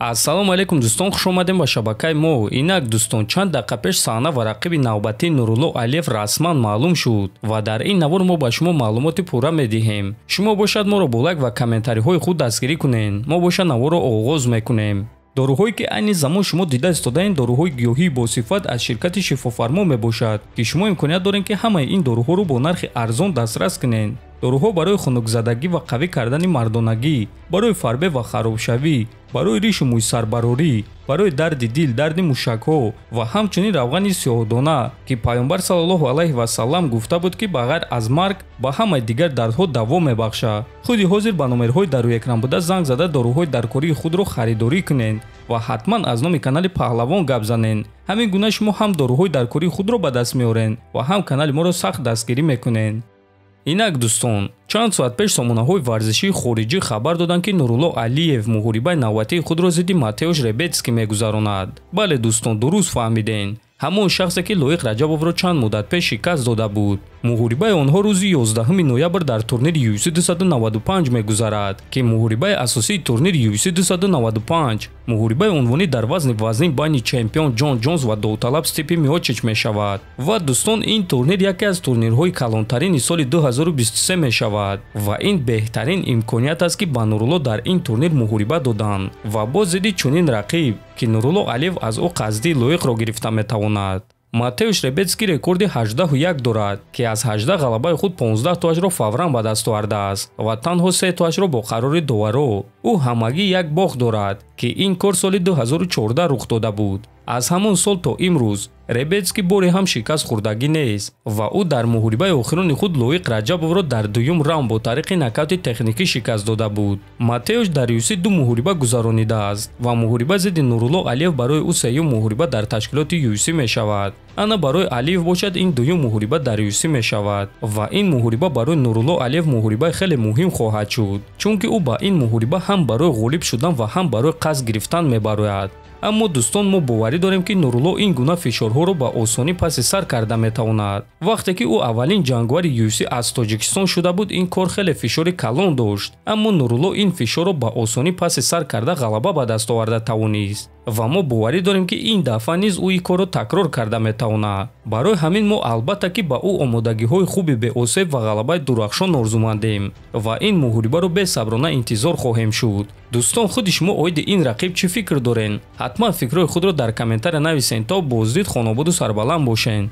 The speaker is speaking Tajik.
Ассалому алейкум дӯстон, хуш омадем ба шабакаи мо. Инак дӯстон, чанд дақиқа пеш саҳна ва рақиби навбатии Нурулло Алиев расман маълум шуд ва дар ин навор мо ба шумо маълумоти пурра медиҳем. Шумо бошад моро бо лайк ва комментариҳои худ дастгирӣ кунед. Мо бошад наворро оғоз мекунем. доруҳое ки айни замон шумо дида истодаин доруҳои гиёҳии босифат аз ширкати шифофармо мебошад, ки шумо имконият доред ки ҳамаи ин доруҳоро бо нархи арзон дастрас кунед. доруҳо барои хунукзадагӣ ва қавӣ кардани мардонагӣ, барои фарбе ва харобшавӣ, барои ришу мӯйсарбарорӣ, барои дарди дил, дарди мушакҳо ва ҳамчунин равғани сиёҳдона, ки пайғамбар саллаллоҳу алайҳи васаллам гуфта буд ки ба ғайр аз марг ба ҳамаи дигар дардҳо даво мебахшад. худи ҳозир ба номерҳои дар рӯи экран буда занг зада доруҳои даркории худро харидорӣ кунед ва ҳатман аз номи канали Паҳлавон гап занед. ҳамин гуна шумо ҳам доруҳои даркории худро ба даст меоред ва ҳам канали моро сахт дастгирӣ мекунед. Инак дӯстон, чанд соат пеш сомонаҳои варзишии хориҷӣ хабар доданд ки Нурулло Алиев муҳорибаи навбатии худро зидди Матеуш Ребецкий мегузаронад. бале дӯстон, дуруст фаҳмиден. ҳамон шахсе ки Лоиқ Раҷабовро чанд муддат пеш шикаст дода буд. муҳорибаи онҳо рӯзи 11 ноябр дар турнири UFC 295 мегузарад, ки муҳорибаи асосии турнири UFC 295 муҳорибаи унвонӣ дар вазни вазнин байни чемпион Ҷон Ҷонс ва довталаб Стипи Миочич мешавад. ва дӯстон, ин турнир яке аз турнирҳои калонтарини соли 2023 мешавад ва ин беҳтарин имконият аст ки ба Нурулло дар ин турнир муҳориба доданд ва бо зидди чунин рақиб, ки Нурулло Алиев аз ӯ қасди Лоиқро гирифта метавонад. Матеуш Ребецкий рекорди 18-1 дорад, ки аз 18 ғалабаи худ 15 тоашро фавран ба даст овардааст ва танҳо 3 тоашро бо қарори доваро. ӯ ҳамагӣ як бох дорад, ки ин кор соли 2014 рух дода буд. аз ҳамон сол то имрӯз Ребецкий боре ҳам шикаст хӯрдагӣ нест ва ӯ дар муҳорибаи охирони худ Лоиқ Раҷабовро дар дуюм раунд бо тариқи нокаути техникӣ шикаст дода буд. Матеуш дар UFC 2 муҳориба гузаронидааст ва муҳориба зидди Нурулло Алиев барои ӯ сеюм муҳориба дар ташкилоти UFC мешавад. ана барои Алиев бошад ин дуюм муҳориба дар UFC мешавад ва ин муҳориба барои Нурулло Алиев муҳорибаи хеле муҳим хоҳад шуд, чунки ӯ ба ин муҳориба ҳам барои ғолиб шудан ва ҳам барои қасд гирифтан мебарояд. аммо дӯстон, мо боварӣ дорем ки Нурулло ин гуна фишорҳоро ба осонӣ паси сар карда метавонад. вақте ки ӯ аввалин ҷангвари UFC аз Тоҷикистон шуда буд, ин кор хеле фишори калон дошт, аммо Нурулло ин фишорро ба осонӣ паси сар карда ғалаба ба даст оварда тавонист ва мо боварӣ дорем ки ин дафъа низ ӯ ин корро такрор карда метавонад. барои ҳамин мо албатта ки ба ӯ омодагиҳои хуби беосеб ва ғалабаи дурахшон орзумандем ва ин муҳорибаро бесаброна интизор хоҳем шуд. дӯстон, худи шумо оиди ин рақиб чӣ фикр дорен? ҳатман фикрҳои худро дар комментария нависен то боздид хонободу сарбаланд бошен.